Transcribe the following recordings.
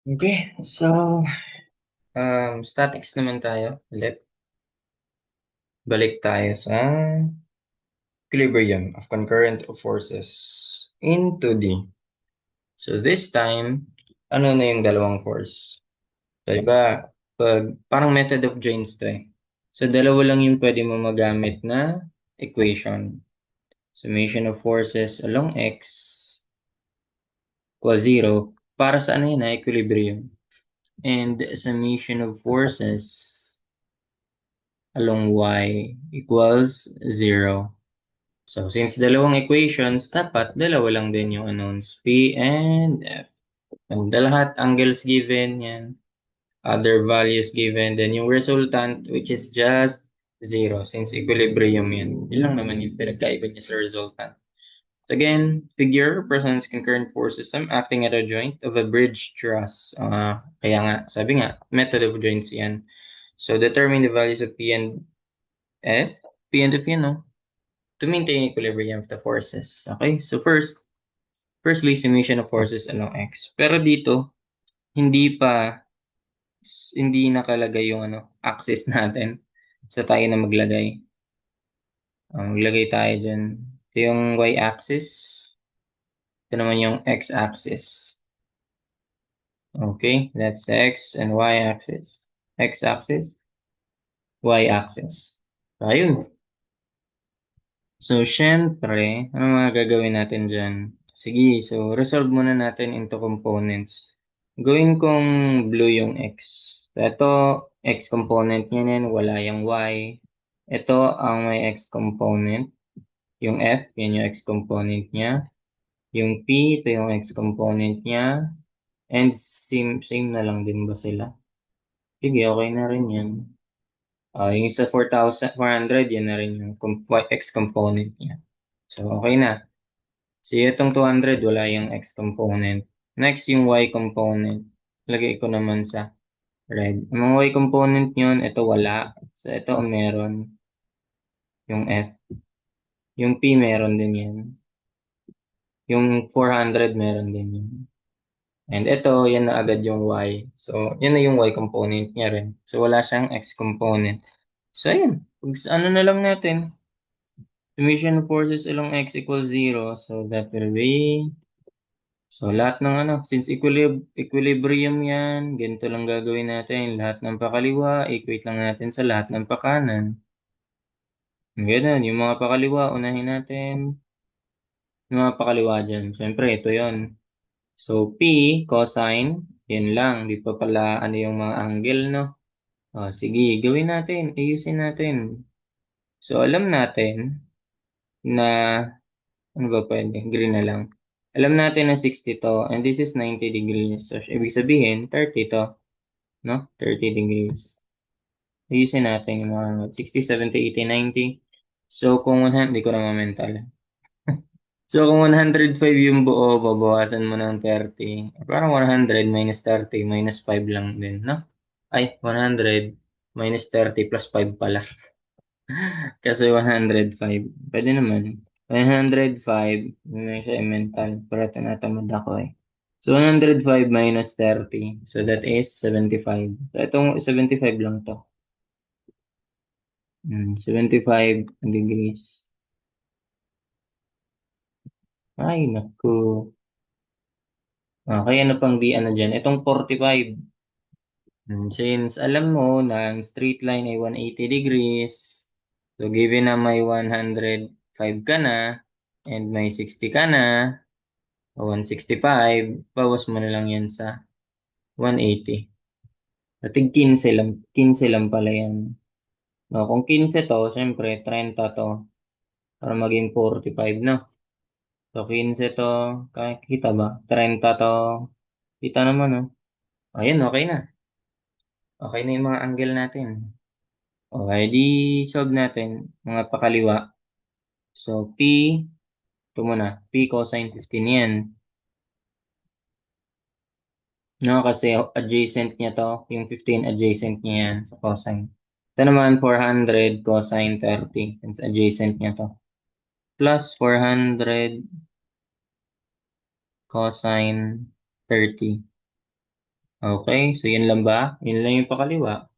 Okay, so statics naman tayo ulit. Balik tayo sa equilibrium of concurrent forces in 2D. So this time, ano na yung dalawang force? So iba, parang method of joints to eh. So dalawa lang yung pwede mo magamit na equation. Summation of forces along x equals 0 para sa ano yun na equilibrium. And summation of forces along y equals 0. So, since dalawang equations, dapat dalawa lang din yung unknowns, P and F. And lahat angles given, yan. Other values given, then yung resultant, which is just 0, since equilibrium yan. Yun lang naman yung pinagkaiba niya sa resultant. So again, figure represents concurrent force system acting at a joint of a bridge truss. Kaya nga, sabi nga, method of joints yan. So, determine the values of P and F. P and F yun, no? To maintain equilibrium of the forces. Okay? So firstly, summation of forces along x. Pero dito, hindi pa, hindi nakalagay yung axis natin. So tayo na maglagay. Maglagay tayo dyan. Ito yung y-axis. Ito naman yung x-axis. Okay? That's the x and y-axis. X-axis, y-axis. So, ayun. So, syempre, ano mga gagawin natin dyan? Sige, so resolve muna natin into components. Gawin kong blue yung x. So, ito, x component niya yan, wala yung y. Ito ang may x component. Yung f, yan yung x component niya. Yung p, ito yung x component niya. And same na lang din ba sila? Sige, okay na rin yan. Yung sa 4,400, yan na rin yung x component niya. So, okay na. So, itong 200, wala yung x component. Next, yung y component. Lagay ko naman sa red. Ang mga y component yun, ito wala. So, ito meron. Yung f. Yung p meron din yan. Yung 400 meron din yun. And ito, yan na agad yung y. So, yan na yung y component niya rin. So, wala siyang x component. So, ayan. Ano na lang natin. Summation of forces along x equals 0. So, that will be... So, lahat ng since equilibrium yan, ganito lang gagawin natin. Lahat ng pakaliwa, equate lang natin sa lahat ng pakanan. Ganun, yung mga pakaliwa, unahin natin. Yung mga pakaliwa dyan. Siyempre, ito yon. So, P, cosine, yan lang. Di pa pala yung mga angle, no? Sige, gawin natin. Ayusin natin. So, alam natin na, ano ba pwede? Green na lang. Alam natin na 60 to, and this is 90 degrees. So, ibig sabihin, 30 to. No? 30 degrees. Ayusin natin yung mga 60, 70, 80, 90. So, kung 100, hindi ko na ma-mental. So, kung 105 yung buo, babawasan mo ng 30. Parang 100 minus 30 minus 5 lang din, no? Ay, 100 minus 30 plus 5 pala. Kasi 105. Pwede naman. 105, may siya mental. Pero tinatamad ako eh. So, 105 minus 30. So, that is 75. So, itong 75 lang to. 75 degrees. Ay, naku. Kaya ano pang di ano dyan? Itong 45. Since alam mo na ang straight line ay 180 degrees, so given na may 105 ka na, and may 60 ka na, o 165, bawas mo na lang yan sa 180. Ating 15 lang, 15 lang pala yan. No, kung 15 to, syempre 30 to, para maging 45 no? So 15 to, kita ba? 30 to, kita naman no? Ayun, okay na. Okay na yung mga angle natin. Okay, di solve natin mga pakaliwa. So, P, ito muna, P cosine 15 yan. No, kasi adjacent niya to, yung 15 adjacent niya yan sa cosine. Ito naman, 400 cosine 30. It's adjacent niya to. Plus 400 cosine 30. Okay, so yun lang ba? Yun lang yung pakaliwa.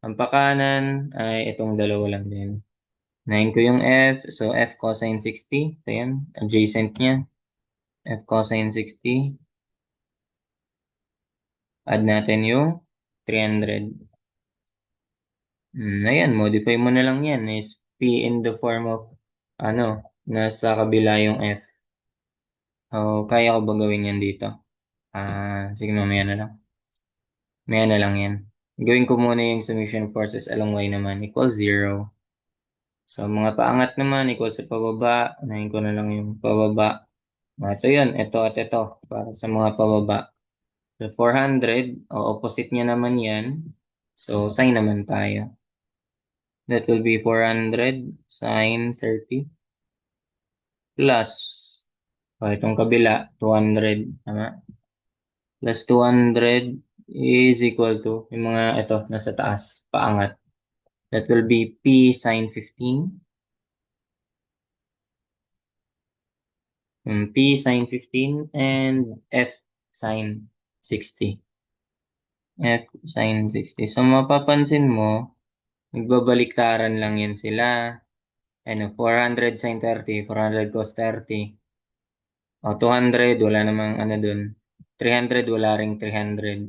Ang pakanan ay itong dalawa lang din. 9 ko yung F, so F cosine 60. Ito yan, adjacent niya. F cosine 60. Add natin yung 300. Ayan, modify mo na lang yan. Is P in the form of, ano, nasa kabila yung F. Kaya ko ba gawin yan dito? Sige, mamaya na lang. Mamaya na lang yan. Gawin ko muna yung summation forces along y naman equals 0. So, mga paangat naman equals sa pababa. Unahin ko na lang yung pababa. Ito yun, ito at ito. Para sa mga pababa. So, 400, o opposite niya naman yan. So, sign naman tayo. That will be 400 sine 30 plus, itong kabila, 200. Tama? Plus 200 is equal to, yung mga ito, nasa taas, paangat. That will be P sine 15. P sine 15 and F sine 60. F sine 60. So, mapapansin mo, nagbabaliktaran lang yan sila. 400 sine 30, 400 cos 30. 200, wala namang ano dun. 300, wala ring 300.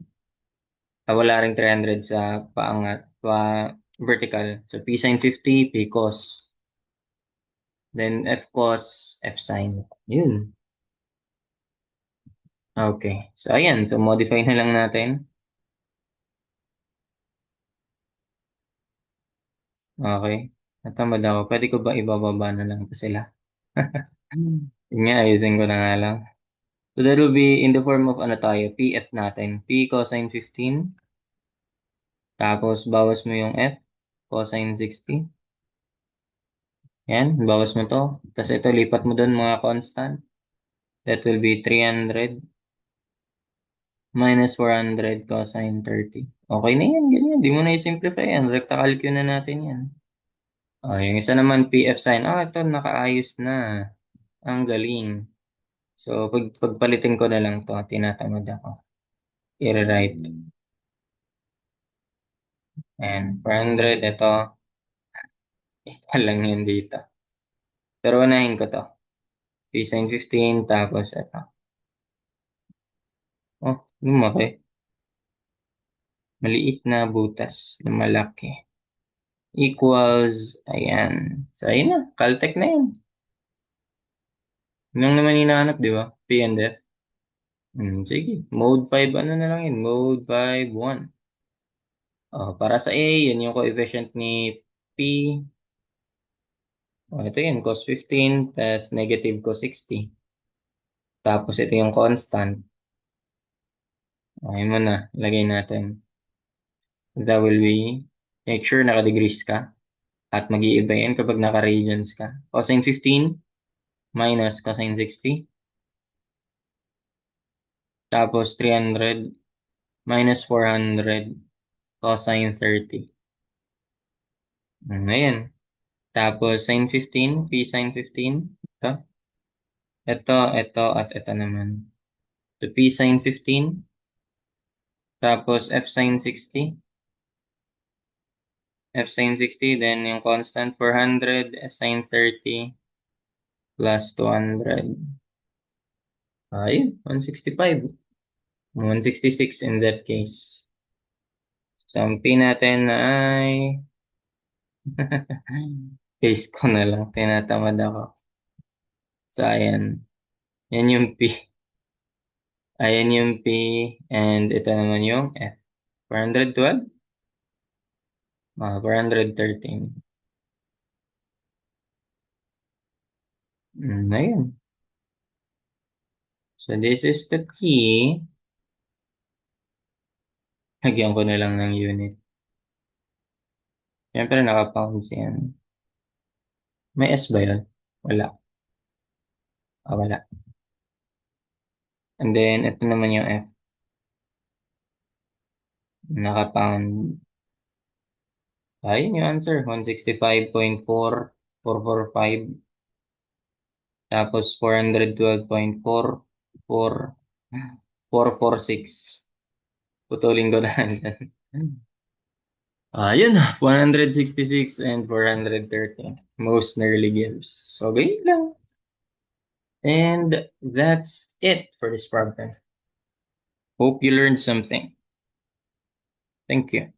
Wala ring 300 sa paangat, vertical. So, P sine 50, P cos. Then, F cos, F sine. Yun. Okay. So, ayan. So, modify na lang natin. Okay. Natamad ako. Pwede ko ba ibababa na lang ito sila? Yun nga, ayusin ko na nga lang. So, that will be in the form of ano tayo, PF natin. P cosine 15. Tapos, bawas mo yung F, cosine 60. Yan, bawas mo to. Tapos ito, lipat mo doon mga constant. That will be 300 minus 400 cosine 30. Okay na yan, ganyan. Di mo na i-simplify yan. Recta calc na natin yan. Yung isa naman, PF sine. Ito, nakaayos na. Ang galing. So, pagpalitin ko na lang to, tinatamad ako. I-rewrite. And 400, ito. Isa lang yun dito. Pero unahin ko to. P sine 15, tapos ito. Lumaki. Maliit na butas na malaki. Equals, ayan. So, ayun na. Caltech na yan. Yun lang naman hinahanap, di ba? P and F. Sige. Mode 5, ano na lang yun? Mode 5, 1. Para sa A, yun yung coefficient ni P. Ito yun, cos 15, tas negative cos 60. Tapos ito yung constant. Ayun mo na. Lagay natin. That will be, make sure naka-degrees ka. At mag-iiba yan kapag naka-radians ka. Cosine 15 minus cosine 60. Tapos 300 minus 400 cosine 30. Ayan. Tapos sine 15, P sine 15. Ito. Ito, at ito naman. So P sine 15. Tapos F sine 60. F sine 60. Then yung constant 400. S sine 30 plus 200. Ayun, 165. 166 in that case. So, ang P natin ay case ko na lang. Tinatamad ako. So, ayan. Yan yung P. Ayan yung P. And ito naman yung F. 412? 413. Ayan. So, this is the P. Lagyan ko na lang ng unit. Siyempre, naka-pounds yan. May S ba yun? Wala. Wala. And then, ito naman yung F. Naka-pound. Ayun yung answer. 165.4445. Tapos 412.4446. Putulin ko na yan. Yun, 166 and 430. Most nearly gives. So, ganyan lang. And that's it for this problem. Hope you learned something. Thank you.